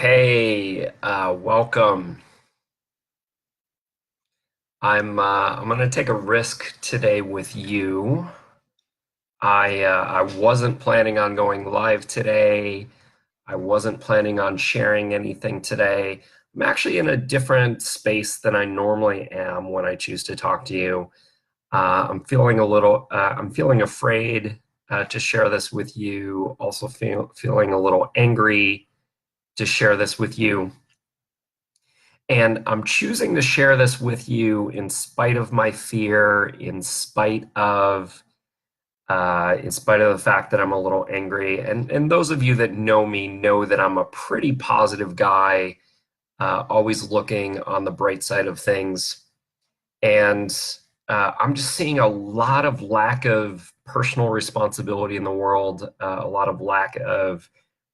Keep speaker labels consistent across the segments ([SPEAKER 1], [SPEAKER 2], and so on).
[SPEAKER 1] Hey, welcome. I'm gonna take a risk today with you. I wasn't planning on going live today. I wasn't planning on sharing anything today. I'm actually in a different space than I normally am when I choose to talk to you. I'm feeling afraid to share this with you. Also feeling a little angry to share this with you. And I'm choosing to share this with you in spite of my fear, in spite of the fact that I'm a little angry. And those of you that know me know that I'm a pretty positive guy, always looking on the bright side of things. And I'm just seeing a lot of lack of personal responsibility in the world, a lot of lack of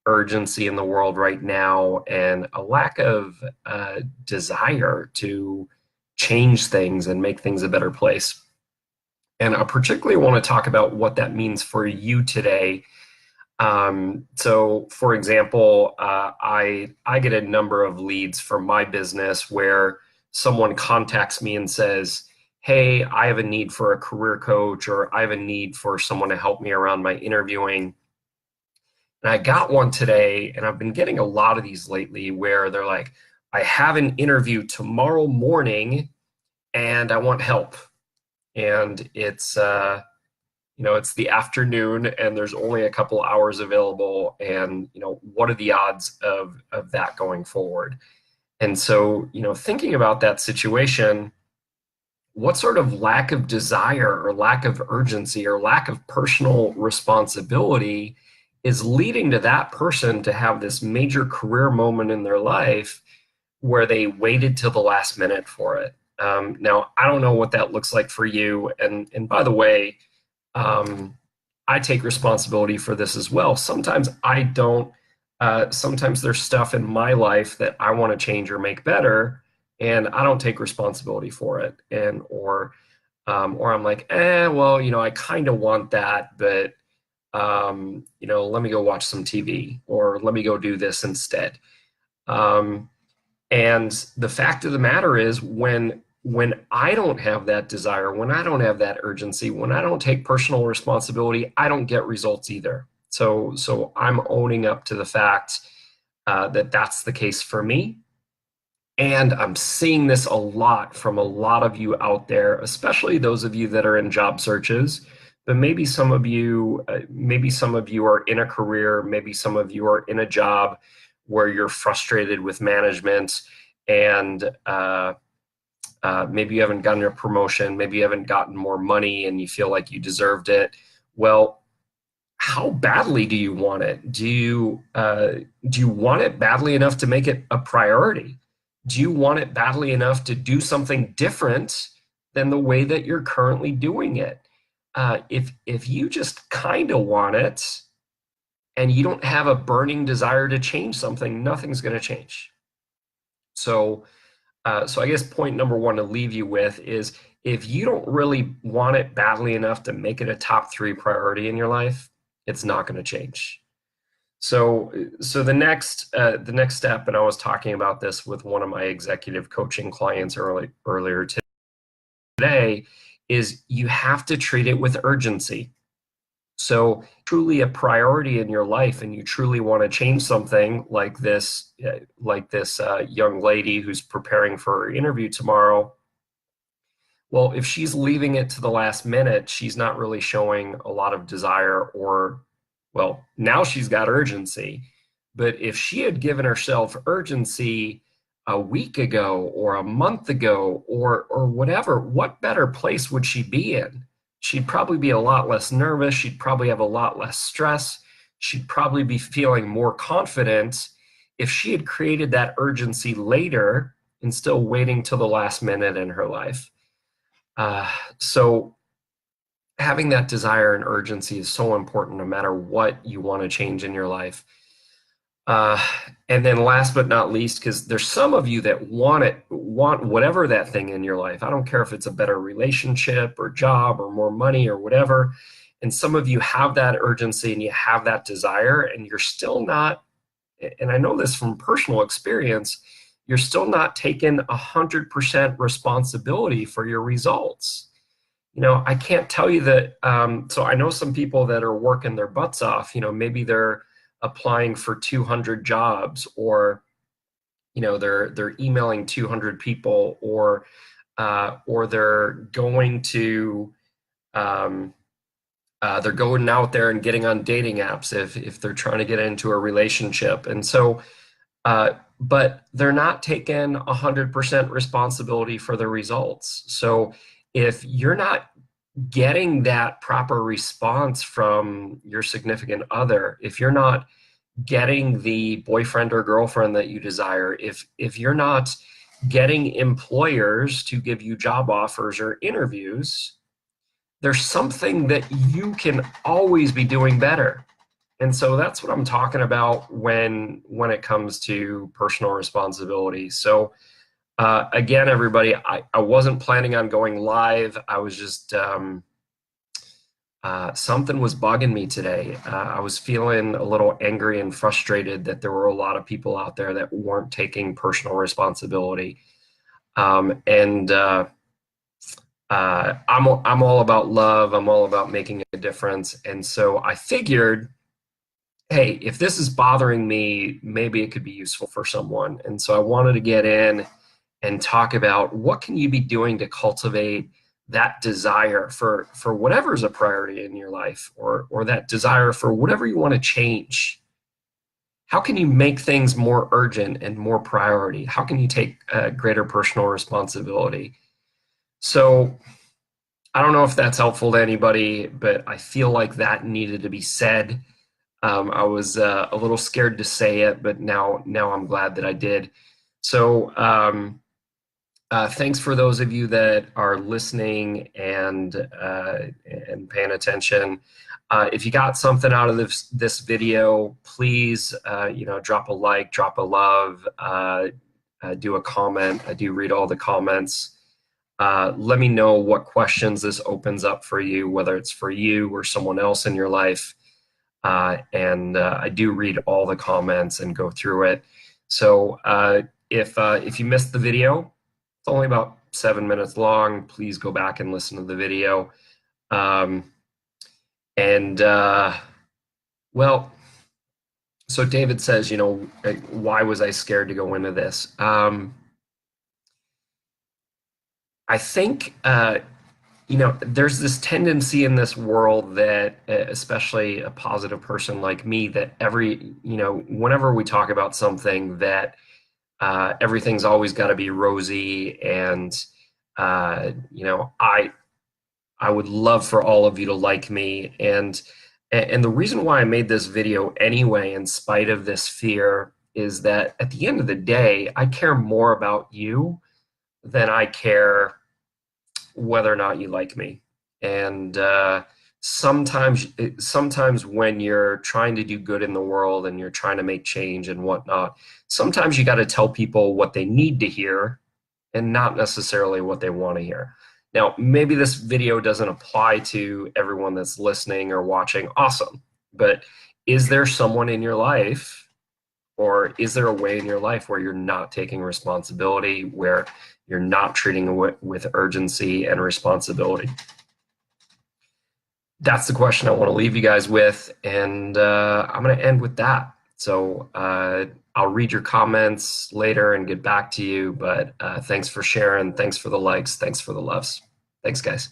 [SPEAKER 1] urgency in the world right now, and a lack of desire to change things and make things a better place. And I particularly want to talk about what that means for you today. So, for example, I get a number of leads from my business where someone contacts me and says, "Hey, I have a need for a career coach, or I have a need for someone to help me around my interviewing." And I got one today, and I've been getting a lot of these lately where they're like, "I have an interview tomorrow morning, and I want help." And it's the afternoon and there's only a couple hours available, and what are the odds of that going forward? And so, thinking about that situation, what sort of lack of desire or lack of urgency or lack of personal responsibility is leading to that person to have this major career moment in their life where they waited till the last minute for it? Now, I don't know what that looks like for you. And by the way, um, I take responsibility for this as well. Sometimes I don't. Sometimes there's stuff in my life that I want to change or make better, and I don't take responsibility for it. Or I'm like, well, I kind of want that, but let me go watch some TV, or let me go do this instead. Um, and the fact of the matter is, when I don't have that desire, when I don't have that urgency, when I don't take personal responsibility, I don't get results either. So I'm owning up to the fact that that's the case for me. And I'm seeing this a lot from a lot of you out there, especially those of you that are in job searches. But maybe some of you are in a career, maybe some of you are in a job where you're frustrated with management, and maybe you haven't gotten a promotion, maybe you haven't gotten more money, and you feel like you deserved it. Well, how badly do you want it? Do you want it badly enough to make it a priority? Do you want it badly enough to do something different than the way that you're currently doing it? If you just kind of want it and you don't have a burning desire to change something, nothing's going to change. So I guess point number one to leave you with is, if you don't really want it badly enough to make it a top three priority in your life, it's not going to change. So the next step, and I was talking about this with one of my executive coaching clients earlier today, is you have to treat it with urgency. So truly a priority in your life, and you truly want to change something like this young lady who's preparing for her interview tomorrow. Well, if she's leaving it to the last minute, she's not really showing a lot of desire, or, well, now she's got urgency. But if she had given herself urgency a week ago or a month ago, or whatever, what better place would she be in? She'd probably be a lot less nervous. She'd probably have a lot less stress. She'd probably be feeling more confident if she had created that urgency later and still waiting till the last minute in her life. So having that desire and urgency is so important no matter what you want to change in your life. Uh, and then last but not least, because there's some of you that want whatever that thing in your life. I don't care if it's a better relationship or job or more money or whatever. And some of you have that urgency and you have that desire, and and I know this from personal experience, you're still not taking 100% responsibility for your results. I can't tell you that. So I know some people that are working their butts off. Maybe they're applying for 200 jobs, or they're emailing 200 people, or um, they're going out there and getting on dating apps if they're trying to get into a relationship. And so, but they're not taking 100% responsibility for the results. So if you're not getting that proper response from your significant other, if you're not getting the boyfriend or girlfriend that you desire, if you're not getting employers to give you job offers or interviews, there's something that you can always be doing better. And so that's what I'm talking about when it comes to personal responsibility. So again, everybody, I wasn't planning on going live. I was just something was bugging me today. I was feeling a little angry and frustrated that there were a lot of people out there that weren't taking personal responsibility. And I'm all about love. I'm all about making a difference. And so I figured, hey, if this is bothering me, maybe it could be useful for someone. And so I wanted to get in and talk about what can you be doing to cultivate that desire for whatever's a priority in your life, or that desire for whatever you want to change. How can you make things more urgent and more priority? How can you take greater personal responsibility? So I don't know if that's helpful to anybody, but I feel like that needed to be said. I was a little scared to say it, but now I'm glad that I did. So thanks for those of you that are listening and paying attention. If you got something out of this video, please drop a like, drop a love, do a comment. I do read all the comments. Let me know what questions this opens up for you, whether it's for you or someone else in your life. And I do read all the comments and go through it. So if you missed the video, it's only about 7 minutes long. Please go back and listen to the video. Well, so David says, why was I scared to go into this? I think there's this tendency in this world that, especially a positive person like me, that whenever we talk about something, that everything's always got to be rosy. And, I would love for all of you to like me. And the reason why I made this video anyway, in spite of this fear, is that at the end of the day, I care more about you than I care whether or not you like me. And sometimes when you're trying to do good in the world and you're trying to make change and whatnot, sometimes you got to tell people what they need to hear and not necessarily what they want to hear. Now, maybe this video doesn't apply to everyone that's listening or watching. Awesome. But is there someone in your life, or is there a way in your life where you're not taking responsibility, where you're not treating it with urgency and responsibility? That's the question I want to leave you guys with, and I'm going to end with that. So I'll read your comments later and get back to you, but thanks for sharing. Thanks for the likes. Thanks for the loves. Thanks, guys.